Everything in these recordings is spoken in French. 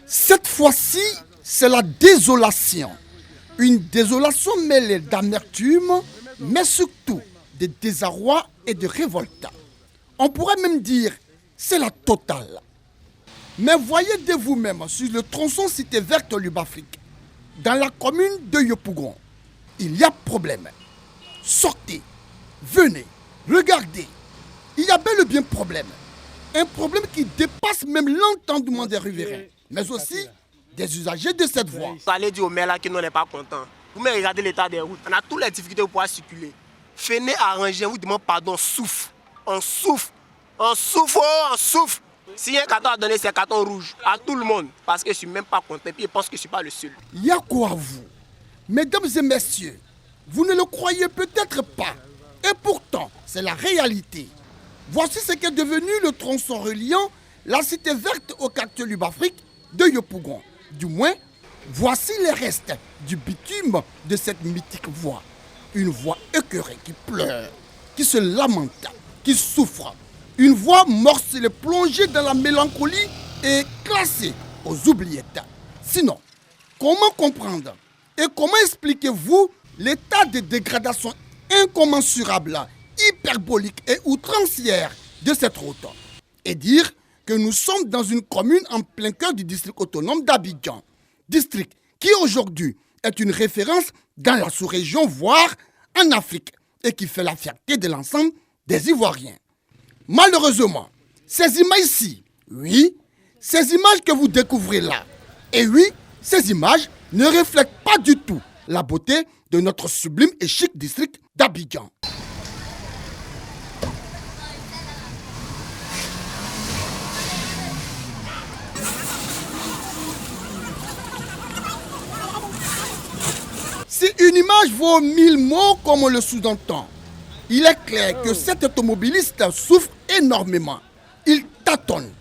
Cette fois-ci, c'est la désolation. Une désolation mêlée d'amertume, mais surtout de désarroi et de révolte. On pourrait même dire c'est la totale. Mais voyez de vous-même sur le tronçon Cité Verte Lubafrique, dans la commune de Yopougon, il y a problème. Sortez, venez, regardez. Il y a bel et bien problème. Un problème qui dépasse même l'entendement des riverains, mais aussi des usagers de cette voie. Vous allez dire au maire là que nous n'est pas content. Vous me regardez l'état des routes. On a toutes les difficultés pour pouvoir circuler. Venez arranger, on vous demande pardon, on souffre. On souffre. On souffre, on souffre. Si un carton a donné ses cartons rouges à tout le monde, parce que je ne suis même pas content, et puis je pense que je ne suis pas le seul. Il y a quoi à vous? Mesdames et messieurs, vous ne le croyez peut-être pas. Et pourtant, c'est la réalité. Voici ce qu'est devenu le tronçon reliant la Cité Verte au quartier Lubafrique de Yopougon. Du moins, voici les restes du bitume de cette mythique voie. Une voie écœurée qui pleure, qui se lamente, qui souffre. Une voie morcelée, plongée dans la mélancolie et classée aux oubliettes. Sinon, comment comprendre et comment expliquez-vous l'état de dégradation incommensurable, hyperbolique et outrancière de cette route? Et dire que nous sommes dans une commune en plein cœur du district autonome d'Abidjan. District qui aujourd'hui est une référence dans la sous-région, voire en Afrique, et qui fait la fierté de l'ensemble des Ivoiriens. Malheureusement, ces images-ci, oui, ces images que vous découvrez là, et oui, ces images ne reflètent pas du tout la beauté de notre sublime et chic district d'Abidjan. Si une image vaut 1000 mots comme on le sous-entend, il est clair que cet automobiliste souffre énormément. Il tâtonne,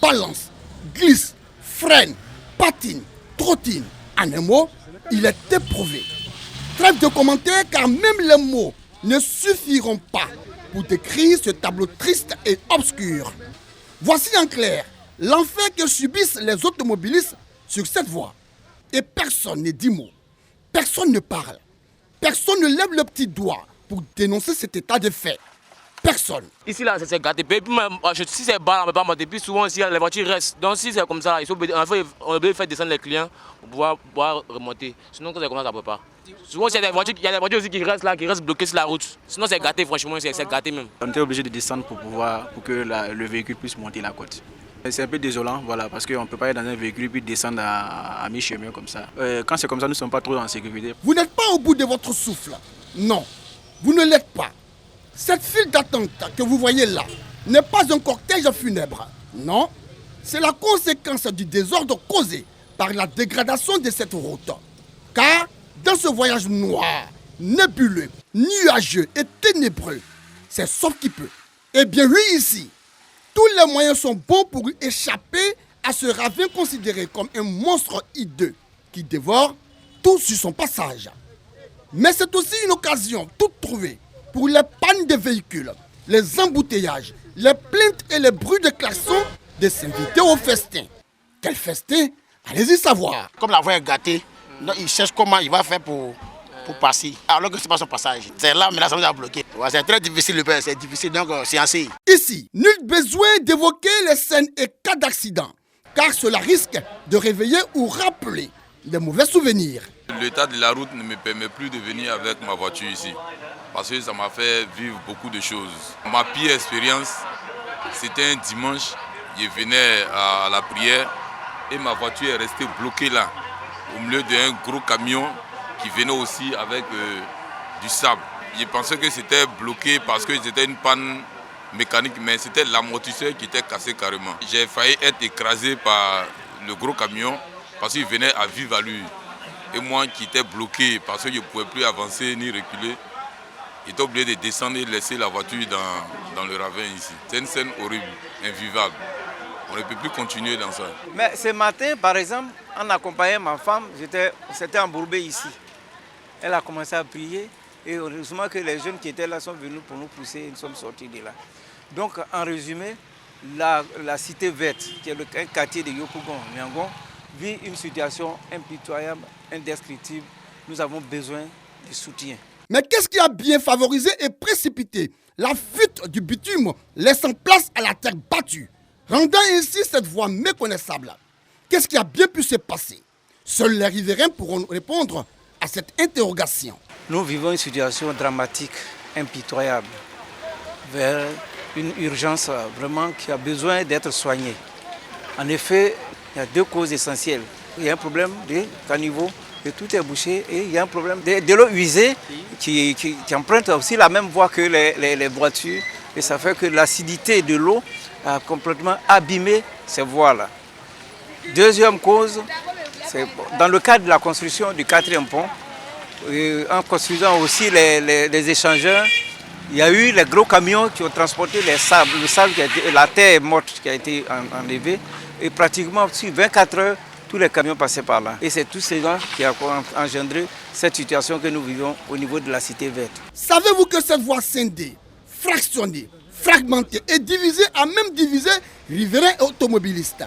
balance, glisse, freine, patine, trottine. En un mot, il est éprouvé. Trêve de commentaires car même les mots ne suffiront pas pour décrire ce tableau triste et obscur. Voici en clair l'enfer que subissent les automobilistes sur cette voie. Et personne ne dit mot. Personne ne parle. Personne ne lève le petit doigt pour dénoncer cet état de fait. Personne. Ici, là, c'est gâté. Puis, si c'est bas, on ne peut pas monter. Puis, souvent, ici, les voitures restent. Donc, si c'est comme ça, on est obligé de faire descendre les clients pour pouvoir remonter. Sinon, quand c'est comme ça, ça ne peut pas. Souvent, il y a des voitures aussi qui restent là, qui restent bloquées sur la route. Sinon, c'est gâté, franchement, c'est gâté même. On était obligé de descendre pour que le véhicule puisse monter la côte. C'est un peu désolant, voilà, parce qu'on ne peut pas être dans un véhicule puis descendre à mi-chemin comme ça. Quand c'est comme ça, nous ne sommes pas trop en sécurité. Vous n'êtes pas au bout de votre souffle. Non, vous ne l'êtes pas. Cette file d'attente que vous voyez là n'est pas un cortège funèbre. Non, c'est la conséquence du désordre causé par la dégradation de cette route. Car dans ce voyage noir, nébuleux, nuageux et ténébreux, c'est sauf qui peut. Eh bien oui, ici, tous les moyens sont bons pour échapper à ce ravin considéré comme un monstre hideux qui dévore tout sur son passage. Mais c'est aussi une occasion toute trouvée pour les pannes de véhicules, les embouteillages, les plaintes et les bruits de klaxons de s'inviter au festin. Quel festin? Allez-y savoir. Comme la voie est gâtée, il cherche comment il va faire pour passer. Alors que ce n'est pas son passage. C'est là, mais là, ça nous a bloqué. Ouais, c'est très difficile, c'est difficile, donc c'est assez. Ici, nul besoin d'évoquer les scènes et cas d'accident, car cela risque de réveiller ou rappeler des mauvais souvenirs. L'état de la route ne me permet plus de venir avec ma voiture ici, parce que ça m'a fait vivre beaucoup de choses. Ma pire expérience, c'était un dimanche, je venais à la prière et ma voiture est restée bloquée là, au milieu d'un gros camion qui venait aussi avec du sable. Je pensais que c'était bloqué parce que c'était une panne mécanique, mais c'était l'amortisseur qui était cassé carrément. J'ai failli être écrasé par le gros camion parce qu'il venait à vive allure. Et moi qui étais bloqué parce que je ne pouvais plus avancer ni reculer, j'étais obligé de descendre et laisser la voiture dans le ravin ici. C'est une scène horrible, invivable. On ne peut plus continuer dans ça. Mais ce matin, par exemple, en accompagnant ma femme, c'était embourbé ici. Elle a commencé à prier et heureusement que les jeunes qui étaient là sont venus pour nous pousser et nous sommes sortis de là. Donc, en résumé, la cité verte, qui est un quartier de Yopougon, Niangon, vit une situation impitoyable, indescriptible. Nous avons besoin de soutien. Mais qu'est-ce qui a bien favorisé et précipité la fuite du bitume, laissant place à la terre battue, rendant ainsi cette voie méconnaissable? Qu'est-ce qui a bien pu se passer? Seuls les riverains pourront répondre à cette interrogation. Nous vivons une situation dramatique, impitoyable, vers une urgence vraiment qui a besoin d'être soignée. En effet, il y a deux causes essentielles. Il y a un problème de caniveau, et tout est bouché, et il y a un problème de l'eau usée qui emprunte aussi la même voie que les voitures. Et ça fait que l'acidité de l'eau a complètement abîmé ces voies-là. Deuxième cause, c'est dans le cadre de la construction du 4e pont, en construisant aussi les échangeurs, il y a eu les gros camions qui ont transporté le sable la terre morte qui a été enlevée. Et pratiquement sur 24 heures, tous les camions passaient par là. Et c'est tout cela qui a engendré cette situation que nous vivons au niveau de la cité verte. Savez-vous que cette voie scindée, fractionnée, fragmentée et divisée a même divisé riverains et automobilistes?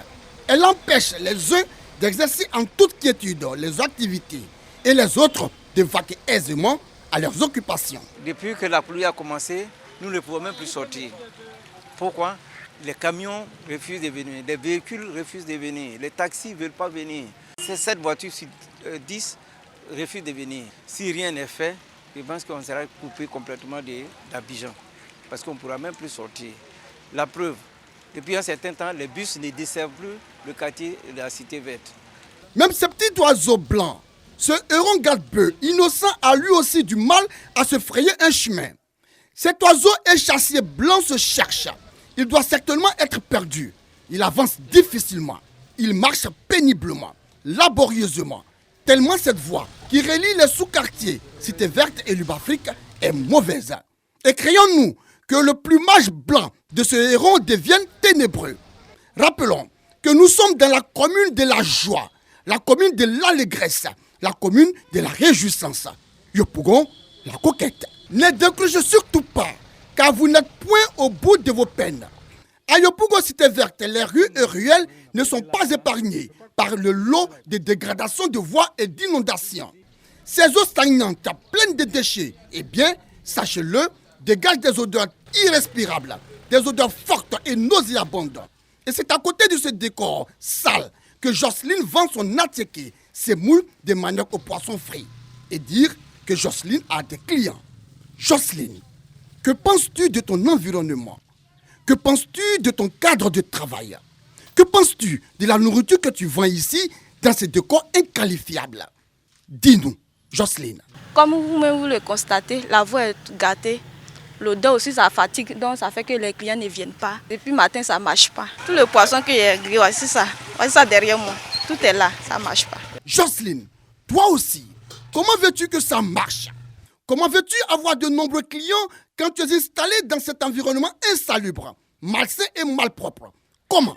Elle empêche les uns d'exercer en toute quiétude les activités et les autres de vaquer aisément à leurs occupations. Depuis que la pluie a commencé, nous ne pouvons même plus sortir. Pourquoi? Les camions refusent de venir, les véhicules refusent de venir, les taxis ne veulent pas venir. Ces 7 voitures sur 10 refusent de venir. Si rien n'est fait, je pense qu'on sera coupé complètement d'Abidjan, parce qu'on ne pourra même plus sortir. La preuve, depuis un certain temps, les bus ne desservent plus le quartier de la cité verte. Même ce petit oiseau blanc, ce héron garde-bœuf innocent a lui aussi du mal à se frayer un chemin. Cet oiseau échassier blanc se cherche. Il doit certainement être perdu. Il avance difficilement. Il marche péniblement, laborieusement. Tellement cette voie qui relie les sous-quartiers Cité Verte et Lubafrique est mauvaise. Et craignons-nous que le plumage blanc de ce héron devienne ténébreux. Rappelons que nous sommes dans la commune de la joie, la commune de l'allégresse, la commune de la réjouissance. Yopougon, la coquette. Ne décrochez surtout pas, car vous n'êtes point au bout de vos peines. À Yopougon Cité Verte, les rues et ruelles ne sont pas épargnées par le lot de dégradation de voies et d'inondations. Ces eaux stagnantes, pleines de déchets, eh bien, sachez-le, dégagent des odeurs irrespirables, des odeurs fortes et nauséabondes. Et c'est à côté de ce décor sale que Jocelyne vend son attiéké, ses moules de manioc au poisson frit. Et dire que Jocelyne a des clients. Jocelyne, que penses-tu de ton environnement? Que penses-tu de ton cadre de travail? Que penses-tu de la nourriture que tu vends ici dans ces décors inqualifiables? Dis-nous, Jocelyne. Comme vous-même vous le constatez, la voie est gâtée. L'odeur aussi, ça fatigue, donc ça fait que les clients ne viennent pas. Depuis le matin, ça ne marche pas. Tout le poisson que j'ai grillé, c'est ça derrière moi. Tout est là, ça ne marche pas. Jocelyne, toi aussi, comment veux-tu que ça marche? Comment veux-tu avoir de nombreux clients quand tu es installé dans cet environnement insalubre, malsain et malpropre? Comment?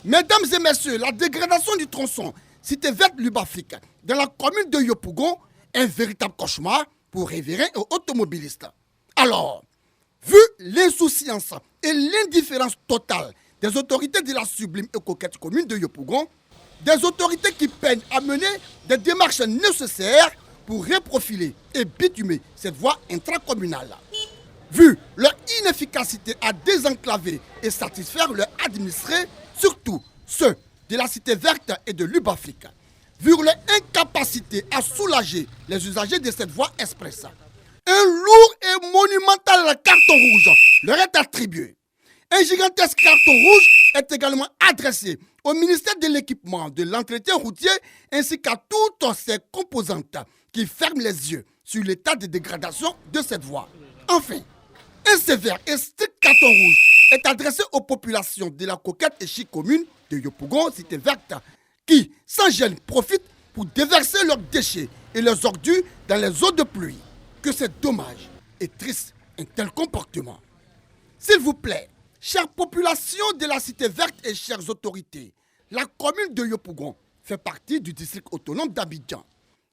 Mesdames et messieurs, la dégradation du tronçon Cité Verte Lubafrique dans la commune de Yopougon est un véritable cauchemar pour riverains et automobilistes. Alors, vu l'insouciance et l'indifférence totale des autorités de la sublime et coquette commune de Yopougon, des autorités qui peinent à mener des démarches nécessaires pour reprofiler et bitumer cette voie intracommunale. Vu leur inefficacité à désenclaver et satisfaire leurs administrés, surtout ceux de la Cité Verte et de Lubafrique, vu leur incapacité à soulager les usagers de cette voie express, un lourd et monumental carton rouge leur est attribué. Un gigantesque carton rouge est également adressé au ministère de l'Équipement, de l'Entretien routier ainsi qu'à toutes ses composantes qui ferment les yeux sur l'état de dégradation de cette voie. Enfin, un sévère et strict carton rouge est adressé aux populations de la coquette et chic commune de Yopougon, Cité Verte, qui, sans gêne, profitent pour déverser leurs déchets et leurs ordures dans les eaux de pluie. Que c'est dommage et triste un tel comportement. S'il vous plaît, chère population de la Cité Verte et chères autorités, la commune de Yopougon fait partie du district autonome d'Abidjan.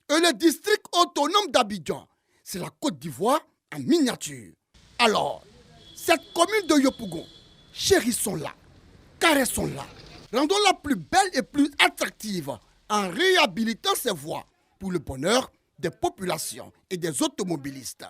Et le district autonome d'Abidjan, c'est la Côte d'Ivoire en miniature. Alors, cette commune de Yopougon, chérissons-la, caressons-la, Rendons-la plus belle et plus attractive en réhabilitant ces voies pour le bonheur des populations et des automobilistes.